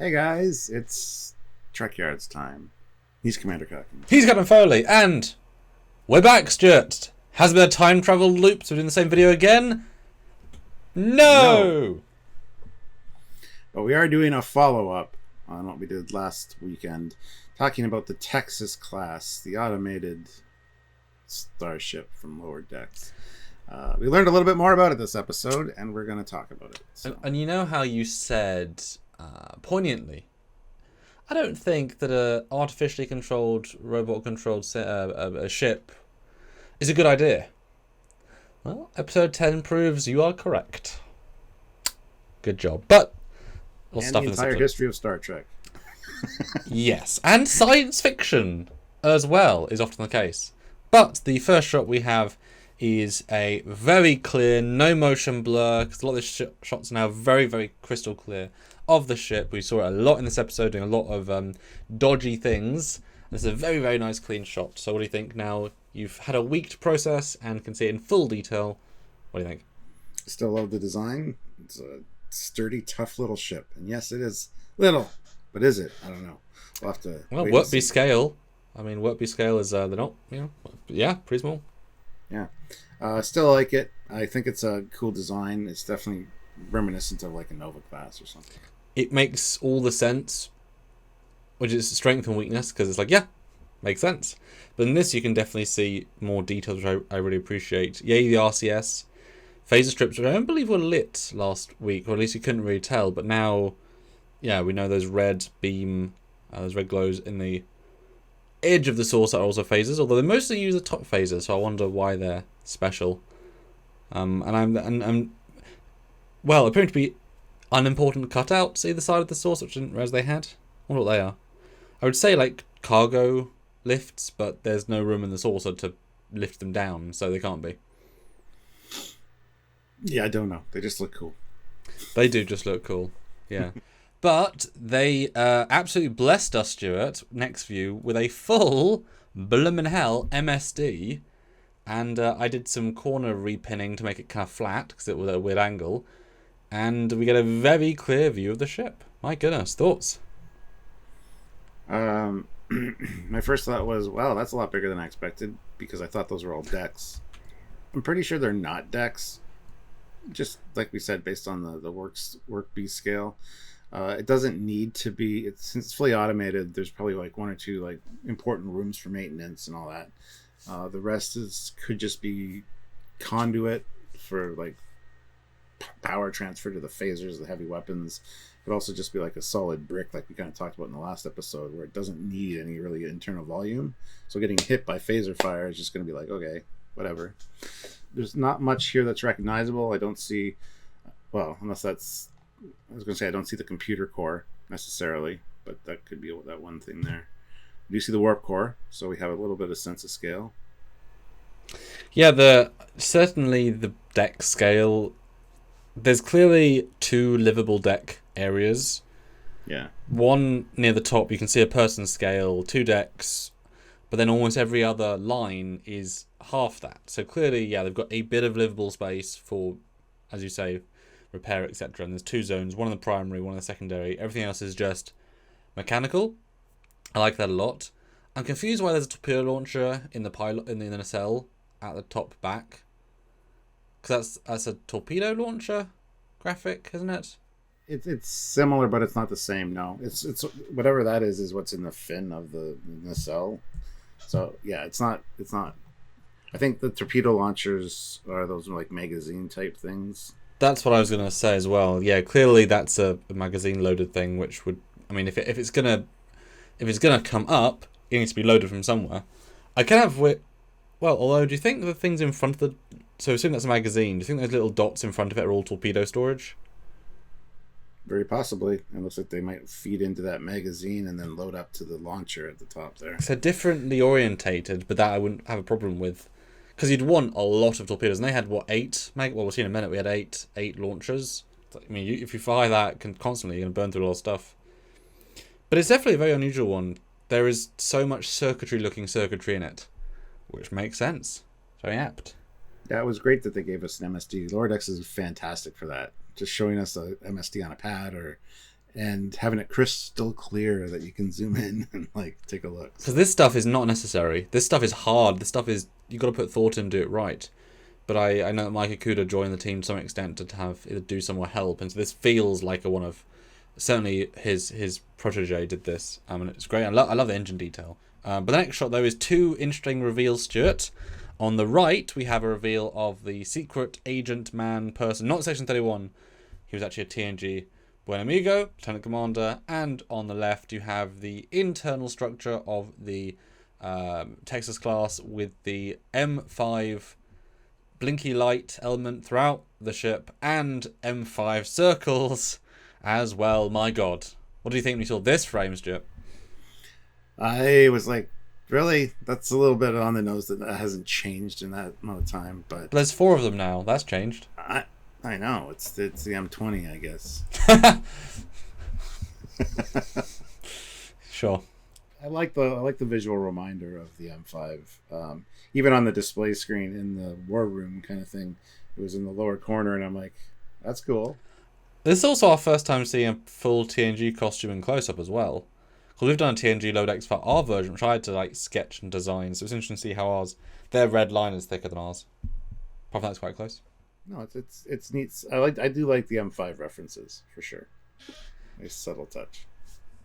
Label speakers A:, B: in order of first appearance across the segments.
A: Hey guys, it's Trekyards time. He's Commander Cockins.
B: He's Captain Foley, and we're back, Stuart. Has there been a time travel loop, so we're doing the same video again? No!
A: But we are doing a follow-up on what we did last weekend, talking about the Texas class, the automated starship from Lower Decks. We learned a little bit more about it this episode, and we're going to talk about it. So.
B: And you know how you said, poignantly, I don't think that a artificially controlled, robot-controlled ship is a good idea. Well, episode 10 proves you are correct. Good job. But
A: and the entire history of Star Trek.
B: Yes, and science fiction as well is often the case. But the first shot we have is a very clear, no motion blur, because a lot of the shots are now very, very crystal clear of the ship. We saw it a lot in this episode, doing a lot of dodgy things. This is a very, very nice, clean shot. So what do you think now? You've had a week to process and can see it in full detail. What do you think?
A: Still love the design. It's a sturdy, tough little ship. And yes, it is little. But is it? I don't know. We'll have to
B: Workby scale. I mean, Workby scale is, they're not, yeah, pretty small.
A: Yeah. Still like it. I think it's a cool design. It's definitely reminiscent of like a Nova class or something.
B: It makes all the sense, which is strength and weakness, because it's like, yeah, makes sense. But in this, you can definitely see more details, which I really appreciate. Yay, the RCS. Phaser strips, which I don't believe were lit last week, or at least you couldn't really tell. But now, yeah, we know those red beam, those red glows in the edge of the source are also phasers, although they mostly use the top phasers, so I wonder why they're special. Appearing to be unimportant cutouts either side of the source, which I didn't realize they had. I wonder what they are. I would say like cargo lifts, but there's no room in the saucer to lift them down, so they can't be.
A: Yeah, I don't know. They just look cool.
B: They do just look cool. Yeah. But they absolutely blessed us, Stuart, next view, with a full bloomin' hell MSD. And I did some corner repinning to make it kind of flat, because it was at a weird angle. And we get a very clear view of the ship. My goodness, thoughts?
A: My first thought was, wow, that's a lot bigger than I expected, because I thought those were all decks. I'm pretty sure they're not decks. Just like we said, based on the workby scale. It doesn't need to be, since it's fully automated, there's probably like one or two like important rooms for maintenance and all that. The rest could just be conduit for like power transfer to the phasers, the heavy weapons. It could also just be like a solid brick, like we kind of talked about in the last episode, where it doesn't need any really internal volume. So getting hit by phaser fire is just going to be like, okay, whatever. There's not much here that's recognizable. I don't see, well, unless that's, I was going to say I don't see the computer core necessarily, but that could be that one thing there. We do see the warp core, so we have a little bit of sense of scale.
B: Yeah, certainly the deck scale. There's clearly two livable deck areas.
A: Yeah. One
B: near the top, you can see a person scale, 2 decks, but then almost every other line is half that. So clearly, yeah, they've got a bit of livable space for, as you say, repair, etc. And there's 2 zones, one in the primary, one in the secondary. Everything else is just mechanical. I like that a lot. I'm confused why there's a torpedo launcher in the pilot in the nacelle at the top back. Because that's a torpedo launcher graphic, isn't it?
A: It's similar, but it's not the same. No, it's whatever that is what's in the fin of the nacelle. So yeah, it's not. I think the torpedo launchers are those like magazine type things.
B: That's what I was going to say as well. Yeah, clearly that's a magazine loaded thing, which would, I mean, if it's gonna come up, it needs to be loaded from somewhere. I can have although do you think the things in front of the, so assume that's a magazine, do you think those little dots in front of it are all torpedo storage?
A: Very possibly. It looks like they might feed into that magazine and then load up to the launcher at the top there.
B: So differently orientated, but that I wouldn't have a problem with. Because you'd want a lot of torpedoes, and they had, 8? Well, we'll see in a minute, we had 8 launchers. I mean, if you fire that constantly, you're going to burn through a lot of stuff. But it's definitely a very unusual one. There is so much circuitry-looking circuitry in it, which makes sense. Very apt.
A: Yeah, it was great that they gave us an MSD. Lower Decks is fantastic for that. Just showing us a MSD on a pad or and having it crystal clear that you can zoom in and like take a look.
B: Because this stuff is not necessary. This stuff is hard. This stuff is, you got to put thought in and do it right. But I know that Mike Okuda joined the team to some extent to have either do some more help, and so this feels like one of, certainly his protege did this, and it's great. I love the engine detail. But the next shot though is two interesting reveals, Stuart. On the right we have a reveal of the secret agent man person, not Section 31. He was actually a TNG Buen Amigo, Lieutenant Commander, and on the left you have the internal structure of the Texas class with the M5 blinky light element throughout the ship and M5 circles as well. My God. What do you think when you saw this frame, Stuart?
A: I was like, really? That's a little bit on the nose that hasn't changed in that amount of time. But
B: there's 4 of them now. That's changed.
A: I know. It's the M20, I guess.
B: Sure.
A: I like the visual reminder of the M5. Even on the display screen in the war room kind of thing, it was in the lower corner, and I'm like, that's cool.
B: This is also our first time seeing a full TNG costume in close-up as well. Because we've done a TNG Lodex for our version, which I had to like sketch and design, so it's interesting to see how ours, their red line is thicker than ours. Apart from that's quite close.
A: No, it's neat. I do like the M5 references for sure. A subtle touch.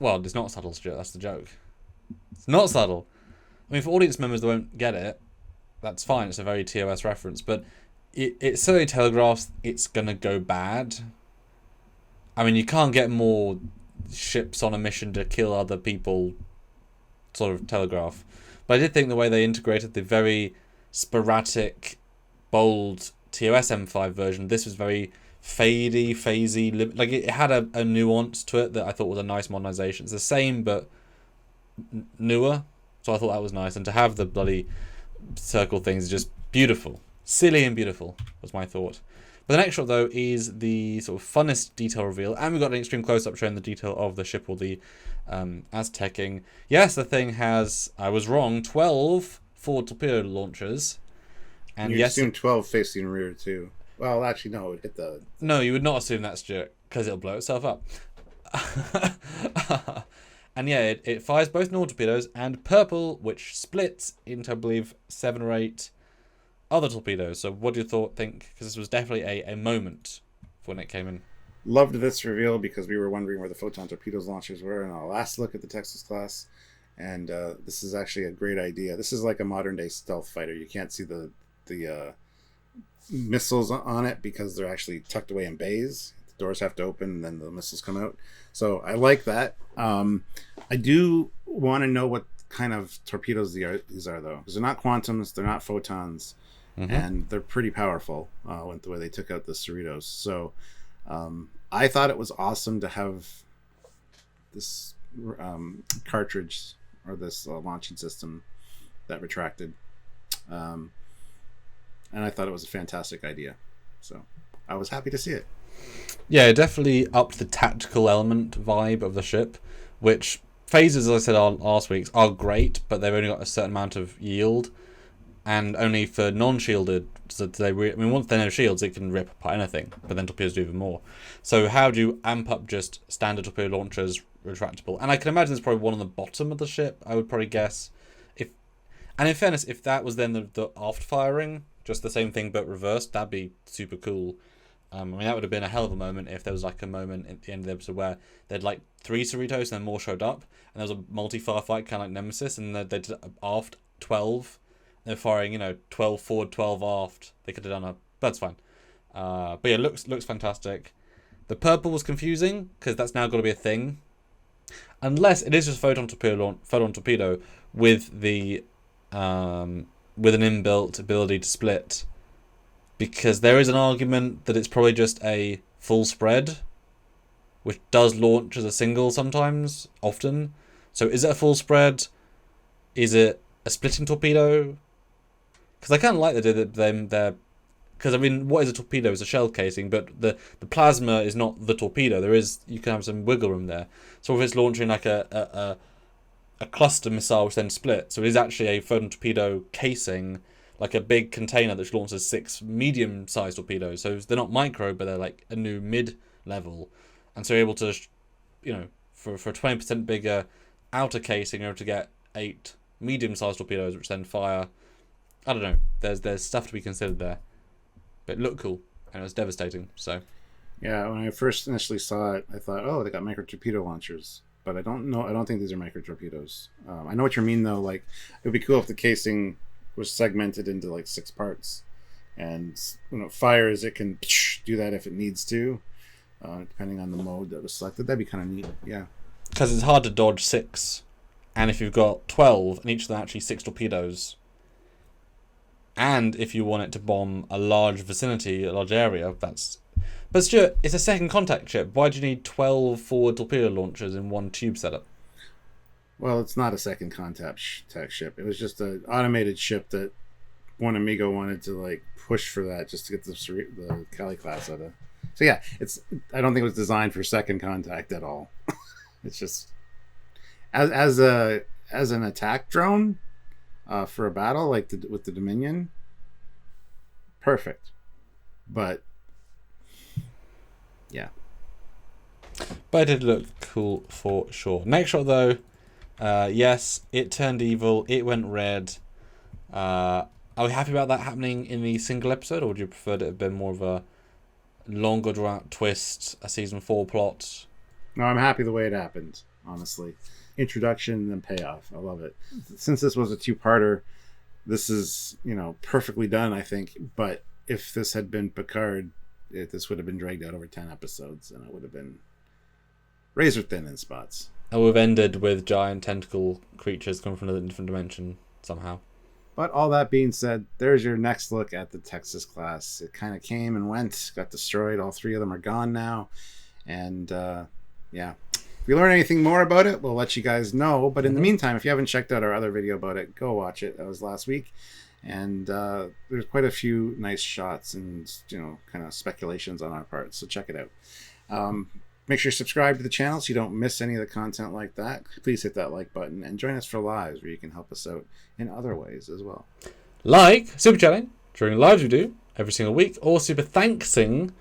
B: Well, it's not subtle, Stuart. That's the joke. It's not subtle. I mean, for audience members that won't get it, that's fine. It's a very TOS reference, but it certainly telegraphs it's gonna go bad. I mean, you can't get more ships on a mission to kill other people sort of telegraph. But I did think the way they integrated the very sporadic, bold TOS M5 version, this was very fadey, phasey. Like, it had a nuance to it that I thought was a nice modernization. It's the same, but newer. So I thought that was nice. And to have the bloody circle things is just beautiful. Silly and beautiful was my thought. But the next shot, though, is the sort of funnest detail reveal. And we've got an extreme close-up showing the detail of the ship, or the Aztecing. Yes, the thing has, I was wrong, 12 forward torpedo launchers. And
A: you
B: yes,
A: assume 12 facing rear, too. Well, actually, no, it would hit the...
B: No, you would not assume that, Stuart, because it'll blow itself up. And yeah, it fires both normal torpedoes and purple, which splits into, I believe, 7 or 8 other torpedoes. So what do you think? Because this was definitely a moment when it came in.
A: Loved this reveal because we were wondering where the photon torpedoes launchers were in our last look at the Texas class. And this is actually a great idea. This is like a modern-day stealth fighter. You can't see the missiles on it because they're actually tucked away in bays. The doors have to open and then the missiles come out. So I like that. I do want to know what kind of torpedoes these are though, because they're not quantums, they're not photons, and they're pretty powerful with the way they took out the Cerritos. So I thought it was awesome to have this cartridge, or this launching system that retracted. And I thought it was a fantastic idea. So I was happy to see it.
B: Yeah, it definitely upped the tactical element vibe of the ship, which phasers, as I said on last week's, are great, but they've only got a certain amount of yield, and only for non-shielded. So once they know shields, it can rip apart anything, but then torpedoes do even more. So how do you amp up just standard torpedo launchers, retractable? And I can imagine there's probably one on the bottom of the ship, I would probably guess. And in fairness, if that was then the aft firing, just the same thing but reversed, that'd be super cool. I mean, that would have been a hell of a moment if there was like a moment at the end of the episode where they'd like 3 Cerritos and then more showed up, and there was a multi-firefight kind of like Nemesis, and they did aft 12. They're firing, 12 forward, 12 aft. They could have done but that's fine. But yeah, looks fantastic. The purple was confusing because that's now got to be a thing, unless it is just photon torpedo with the with an inbuilt ability to split. Because there is an argument that it's probably just a full spread, which does launch as a single sometimes, often. So is it a full spread? Is it a splitting torpedo? Because I kind of like the idea that they're... Because, I mean, what is a torpedo? It's a shell casing, but the plasma is not the torpedo. You can have some wiggle room there. So if it's launching like a cluster missile which then splits, so it is actually a photon torpedo casing, like a big container that launches 6 medium-sized torpedoes. So they're not micro, but they're like a new mid-level. And so you're able to for a 20% bigger outer casing, you're able to get 8 medium-sized torpedoes, which then fire. I don't know. There's stuff to be considered there, but it looked cool and it was devastating. So
A: yeah, when I first initially saw it, I thought, oh, they got micro torpedo launchers, but I don't know. I don't think these are micro torpedoes. I know what you mean though. Like, it would be cool if the casing was segmented into like 6 parts, and fires, it can do that if it needs to, depending on the mode that was selected. That'd be kind of neat. Yeah,
B: because it's hard to dodge 6, and if you've got 12 and each of them actually 6 torpedoes. And if you want it to bomb a large vicinity, a large area, that's... But Stuart, it's a second contact ship. Why do you need 12 forward torpedo launchers in one tube setup?
A: Well, it's not a second contact ship. It was just an automated ship that one Amigo wanted to like push for that, just to get the Cali class out of. So yeah, I don't think it was designed for second contact at all. It's just as an attack drone. For a battle like with the Dominion, perfect. But yeah,
B: but it did look cool for sure. Next shot though, yes, it turned evil. It went red. Are we happy about that happening in the single episode, or would you prefer it to have been more of a longer drawn out twist, a season 4 plot?
A: No, I'm happy the way it happened. Honestly. Introduction and payoff. I love it. Since this was a 2-parter, this is perfectly done, I think. But if this had been Picard, this would have been dragged out over 10 episodes, and it would have been razor thin in spots.
B: And we've ended with giant tentacle creatures coming from a different dimension somehow.
A: But all that being said, there's your next look at the Texas class. It kind of came and went, got destroyed. All 3 of them are gone now, and yeah. If you learn anything more about it, we'll let you guys know. But in the meantime, if you haven't checked out our other video about it, go watch it. That was last week. And there's quite a few nice shots and, kind of speculations on our part. So check it out. Make sure you subscribe to the channel so you don't miss any of the content like that. Please hit that like button and join us for lives where you can help us out in other ways as well.
B: Like super chatting during lives we do every single week, or super thanksing,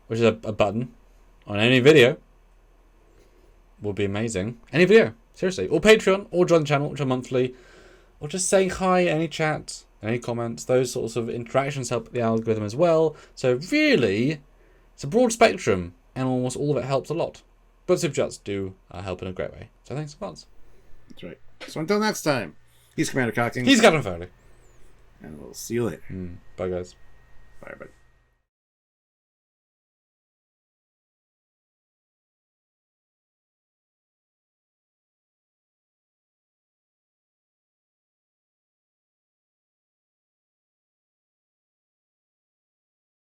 B: which is a button on any video. Will be amazing. Any video, seriously. Or Patreon, or join the channel, which are monthly. Or just saying hi, any chat, any comments. Those sorts of interactions help the algorithm as well. So really, it's a broad spectrum, and almost all of it helps a lot. But super chats do help in a great way. So thanks a lot.
A: That's right. So until next time, he's Commander Cocking.
B: He's Captain Foley.
A: And we'll see you later.
B: Bye, guys.
A: Bye, everybody.